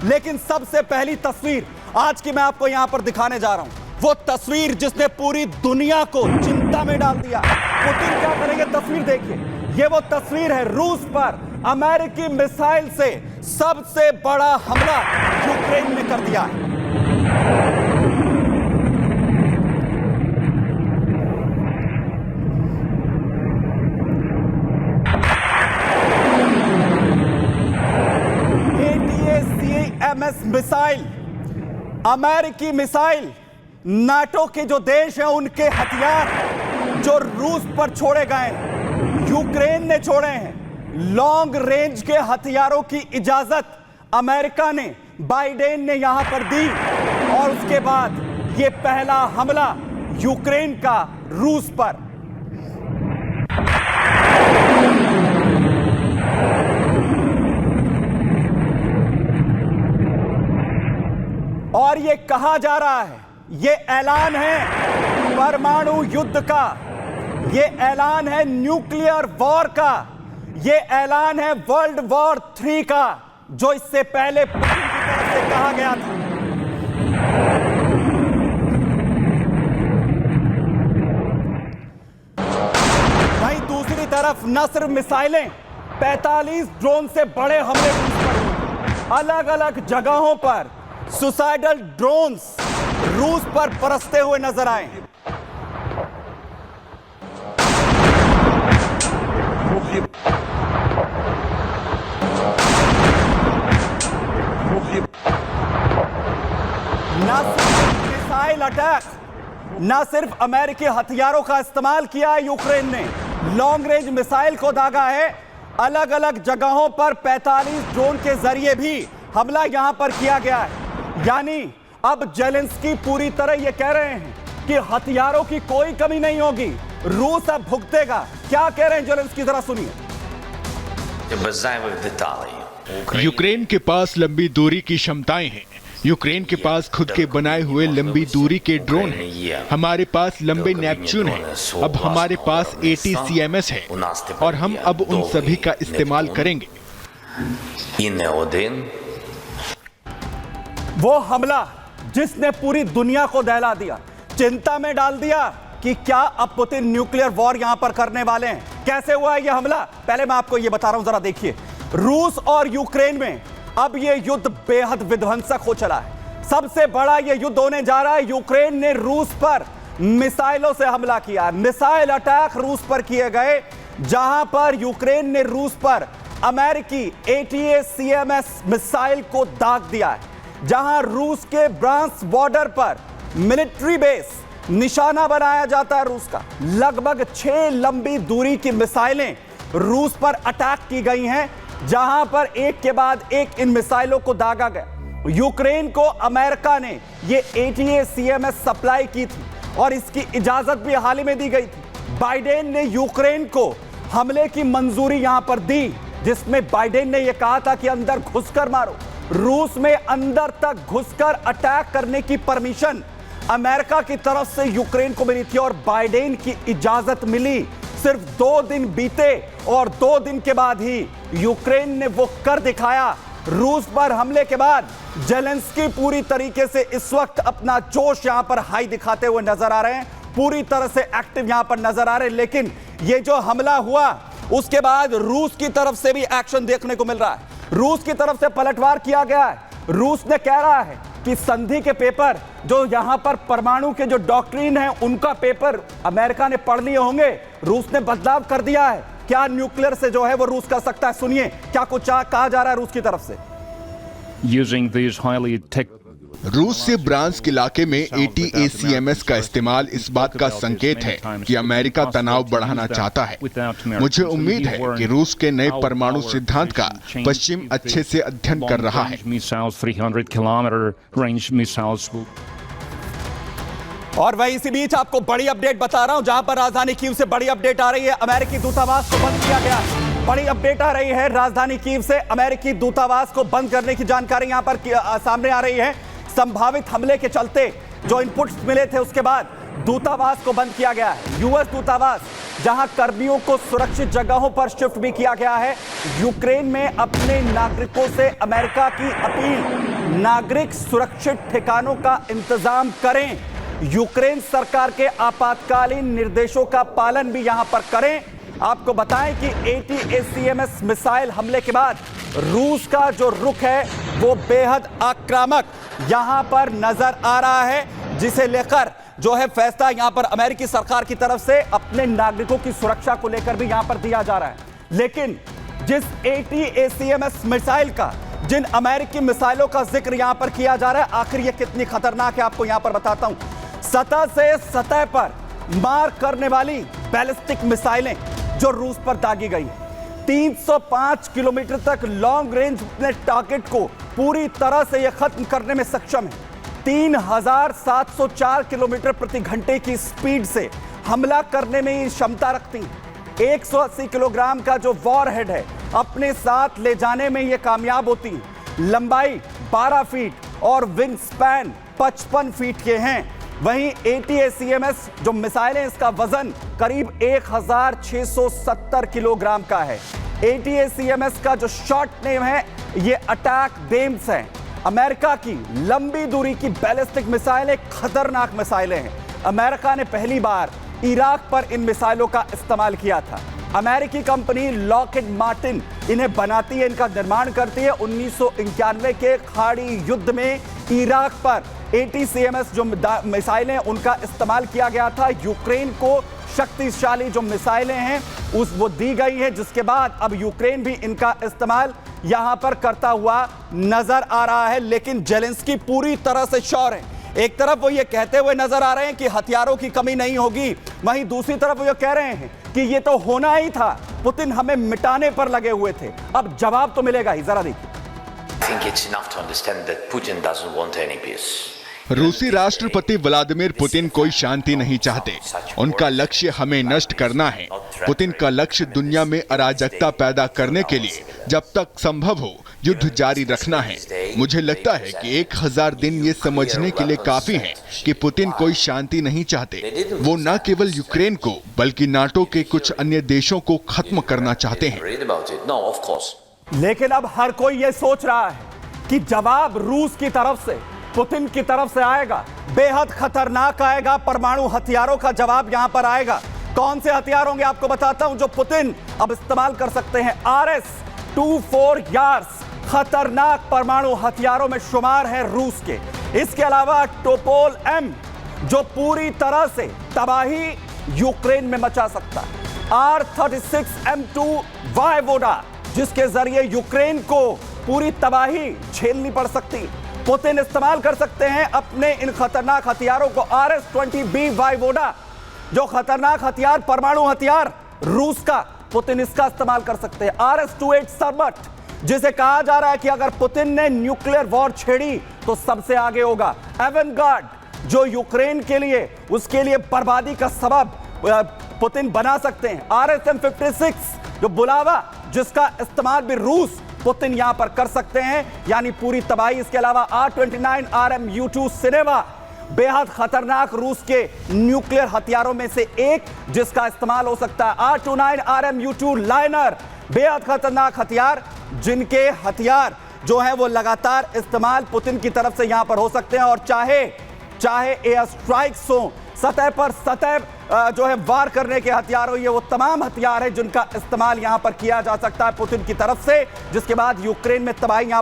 लेकिन सबसे पहली तस्वीर आज की मैं आपको यहां पर दिखाने जा रहा हूं, वो तस्वीर जिसने पूरी दुनिया को चिंता में डाल दिया। पुतिन क्या करेंगे, तस्वीर देखिए। ये वो तस्वीर है, रूस पर अमेरिकी मिसाइल से सबसे बड़ा हमला यूक्रेन ने कर दिया है। ATACMS मिसाइल, अमेरिकी मिसाइल, नाटो के जो देश हैं उनके हथियार जो रूस पर छोड़े गए, यूक्रेन ने छोड़े हैं। लॉन्ग रेंज के हथियारों की इजाजत अमेरिका ने, बाइडेन ने यहां पर दी और उसके बाद यह पहला हमला यूक्रेन का रूस पर। और यह कहा जा रहा है, यह ऐलान है परमाणु युद्ध का, यह ऐलान है न्यूक्लियर वॉर का, यह ऐलान है वर्ल्ड वॉर 3 का, जो इससे पहले पुतिन की तरफ से कहा गया था। वहीं दूसरी तरफ न सिर्फ मिसाइलें, 45 ड्रोन से बड़े हमले अलग अलग जगहों पर सुसाइडल ड्रोन्स रूस पर बरसते हुए नजर आए। न सिर्फ मिसाइल अटैक, न सिर्फ अमेरिकी हथियारों का इस्तेमाल किया है यूक्रेन ने, लॉन्ग रेंज मिसाइल को दागा है। अलग अलग जगहों पर 45 ड्रोन के जरिए भी हमला यहां पर किया गया है। यानी अब जेलेंस्की पूरी तरह यह कह रहे हैं कि हथियारों की कोई कमी नहीं होगी, रूस अब भुगतेगा। क्या कह रहे हैं जेलेंस्की, जरा सुनिए। यूक्रेन के पास लंबी दूरी की क्षमताएं हैं, यूक्रेन के पास खुद के बनाए हुए लंबी दूरी के ड्रोन हैं, हमारे पास लंबे नेपच्यून हैं, अब हमारे पास ATACMS है और हम अब उन सभी का इस्तेमाल करेंगे। वो हमला जिसने पूरी दुनिया को दहला दिया, चिंता में डाल दिया कि क्या अब पुतिन न्यूक्लियर वॉर यहां पर करने वाले हैं। कैसे हुआ है यह हमला, पहले मैं आपको यह बता रहा हूं, जरा देखिए। रूस और यूक्रेन में अब यह युद्ध बेहद विध्वंसक हो चला है। सबसे बड़ा यह युद्ध होने जा रहा है। यूक्रेन ने रूस पर मिसाइलों से हमला किया, मिसाइल अटैक रूस पर किए गए, जहां पर यूक्रेन ने रूस पर अमेरिकी ATACMS मिसाइल को दाग दिया है, जहां रूस के ब्रांस बॉर्डर पर मिलिट्री बेस निशाना बनाया जाता है रूस का। लगभग 6 लंबी दूरी की मिसाइलें रूस पर अटैक की गई हैं, जहां पर एक के बाद एक इन मिसाइलों को दागा गया। यूक्रेन को अमेरिका ने यह ATACMS सप्लाई की थी और इसकी इजाजत भी हाल ही में दी गई थी। बाइडेन ने यूक्रेन को हमले की मंजूरी यहां पर दी, जिसमें बाइडेन ने यह कहा था कि अंदर घुसकर मारो। रूस में अंदर तक घुसकर अटैक करने की परमिशन अमेरिका की तरफ से यूक्रेन को मिली थी और बाइडेन की इजाजत मिली। सिर्फ 2 दिन बीते और 2 दिन के बाद ही यूक्रेन ने वो कर दिखाया। रूस पर हमले के बाद जेलेंस्की पूरी तरीके से इस वक्त अपना जोश यहां पर हाई दिखाते हुए नजर आ रहे हैं, पूरी तरह से एक्टिव यहां पर नजर आ रहे हैं। लेकिन ये जो हमला हुआ उसके बाद रूस की तरफ से भी एक्शन देखने को मिल रहा है। रूस की तरफ से पलटवार किया गया है। रूस ने कह रहा है कि संधि के पेपर, जो यहां पर परमाणु के जो डॉक्ट्रिन है, उनका पेपर अमेरिका ने पढ़ लिए होंगे। रूस ने बदलाव कर दिया है। क्या न्यूक्लियर से जो है वो रूस कर सकता है, सुनिए क्या कुछ कहा जा रहा है रूस की तरफ से। रूस से ब्रांस्क इलाके में ATACMS का इस्तेमाल इस बात का संकेत है कि अमेरिका तनाव बढ़ाना चाहता है। मुझे उम्मीद है कि रूस के नए परमाणु सिद्धांत का पश्चिम अच्छे से अध्ययन कर रहा है। और वहीं इसी बीच आपको बड़ी अपडेट बता रहा हूं, जहां पर राजधानी कीव से बड़ी अपडेट आ रही है। अमेरिकी दूतावास को बंद किया गया। बड़ी अपडेट आ रही है राजधानी कीव से, अमेरिकी दूतावास को बंद करने की जानकारी यहां पर सामने आ रही है। संभावित हमले के चलते जो इनपुट्स मिले थे उसके बाद दूतावास को बंद किया गया है। यूएस दूतावास, जहां कर्मियों को सुरक्षित जगहों पर शिफ्ट भी किया गया है। यूक्रेन में अपने नागरिकों से अमेरिका की अपील नागरिक सुरक्षित ठिकानों का इंतजाम करें, यूक्रेन सरकार के आपातकालीन निर्देशों का पालन भी यहां पर करें। आपको बताएं कि ATACMS मिसाइल हमले के बाद रूस का जो रुख है वो बेहद आक्रामक यहां पर नजर आ रहा है, जिसे लेकर जो है फैसला यहां पर अमेरिकी सरकार की तरफ से अपने नागरिकों की सुरक्षा को लेकर भी यहां पर दिया जा रहा है। लेकिन जिस ATACMS मिसाइल का, जिन अमेरिकी मिसाइलों का जिक्र यहां पर किया जा रहा है, आखिर ये कितनी खतरनाक है आपको यहां पर बताता हूं। सतह से सतह पर मार करने वाली बैलिस्टिक मिसाइलें जो रूस पर दागी गई है, 305 किलोमीटर तक लॉन्ग रेंज अपने टारगेट को पूरी तरह से यह खत्म करने में सक्षम है। 3704 किलोमीटर प्रति घंटे की स्पीड से हमला करने में ये क्षमता रखती हैं। 180 किलोग्राम का जो वॉरहेड है अपने साथ ले जाने में ये कामयाब होती हैं। लंबाई 12 फीट और विंग स्पैन 55 फीट के हैं। वहीं ATACMS जो मिसाइल है, इसका वजन करीब 1670 किलोग्राम का है। ATACMS का जो शॉर्ट नेम है ये अटैक बेम्स है। अमेरिका की लंबी दूरी की बैलिस्टिक मिसाइलें खतरनाक मिसाइलें हैं। अमेरिका ने पहली बार इराक पर इन मिसाइलों का इस्तेमाल किया था। अमेरिकी कंपनी लॉकहीड मार्टिन इन्हें बनाती है, इनका निर्माण करती है। 1991 के खाड़ी युद्ध में इराक पर ATACMS जो मिसाइलें उनका इस्तेमाल किया गया था। यूक्रेन को शक्तिशाली जो मिसाइलें हैं वो दी गई है, जिसके बाद अब यूक्रेन भी इनका इस्तेमाल यहां पर करता हुआ नजर आ रहा है। लेकिन जेलेंस्की पूरी तरह से श्योर है। एक तरफ वो ये कहते हुए नजर आ रहे हैं कि हथियारों की कमी नहीं होगी, वहीं दूसरी तरफ वो ये कह रहे हैं कि ये तो होना ही था, पुतिन हमें मिटाने पर लगे हुए थे, अब जवाब तो मिलेगा ही। जरा देखिए। रूसी राष्ट्रपति व्लादिमीर पुतिन कोई शांति नहीं चाहते। उनका लक्ष्य हमें नष्ट करना है। पुतिन का लक्ष्य दुनिया में अराजकता पैदा करने के लिए जब तक संभव हो युद्ध जारी रखना है। मुझे लगता है कि 1000 दिन ये समझने के लिए काफी हैं कि पुतिन कोई शांति नहीं चाहते। वो न केवल यूक्रेन को बल्कि नाटो के कुछ अन्य देशों को खत्म करना चाहते हैं। लेकिन अब हर कोई ये सोच रहा है कि जवाब रूस की तरफ से, पुतिन की तरफ से आएगा, बेहद खतरनाक आएगा। परमाणु हथियारों का जवाब यहां पर आएगा। कौन से हथियार होंगे आपको बताता हूं जो पुतिन अब इस्तेमाल कर सकते हैं। RS-24 यार्स खतरनाक परमाणु हथियारों में शुमार है रूस के। इसके अलावा टोपोल M जो पूरी तरह से तबाही यूक्रेन में मचा सकता है। R-36M2 वायवोडा जिसके जरिए यूक्रेन को पूरी तबाही झेलनी पड़ सकती। पुतिन इस्तेमाल कर सकते हैं अपने इन खतरनाक हथियारों को। RS-20B वायवोडा जो खतरनाक हथियार, परमाणु हथियार रूस का, पुतिन इसका इस्तेमाल कर सकते हैं। RS-28 सरबट जिसे कहा जा रहा है कि अगर पुतिन ने न्यूक्लियर वॉर छेड़ी तो सबसे आगे होगा। एवेंगार्ड जो यूक्रेन के लिए, उसके लिए बर्बादी का सबब पुतिन बना सकते हैं। RSM-56 जो बुलावा, जिसका इस्तेमाल भी रूस, पुतिन यहां पर कर सकते हैं, यानी पूरी तबाही। इसके अलावा R-29 RMU-2 सिनेवा बेहद खतरनाक रूस के न्यूक्लियर हथियारों में से एक, जिसका इस्तेमाल हो सकता है। R-29 RMU-2 लाइनर बेहद खतरनाक हथियार, जिनके हथियार जो है वो लगातार इस्तेमाल पुतिन की तरफ से यहां पर हो सकते हैं। और चाहे एयर स्ट्राइक्स हो, सतह पर सतह जो है वार करने के हथियार हो, ये वो तमाम हथियार है जिनका इस्तेमाल यहां पर किया जा सकता है पुतिन की तरफ से, जिसके बाद यूक्रेन में तबाही यहां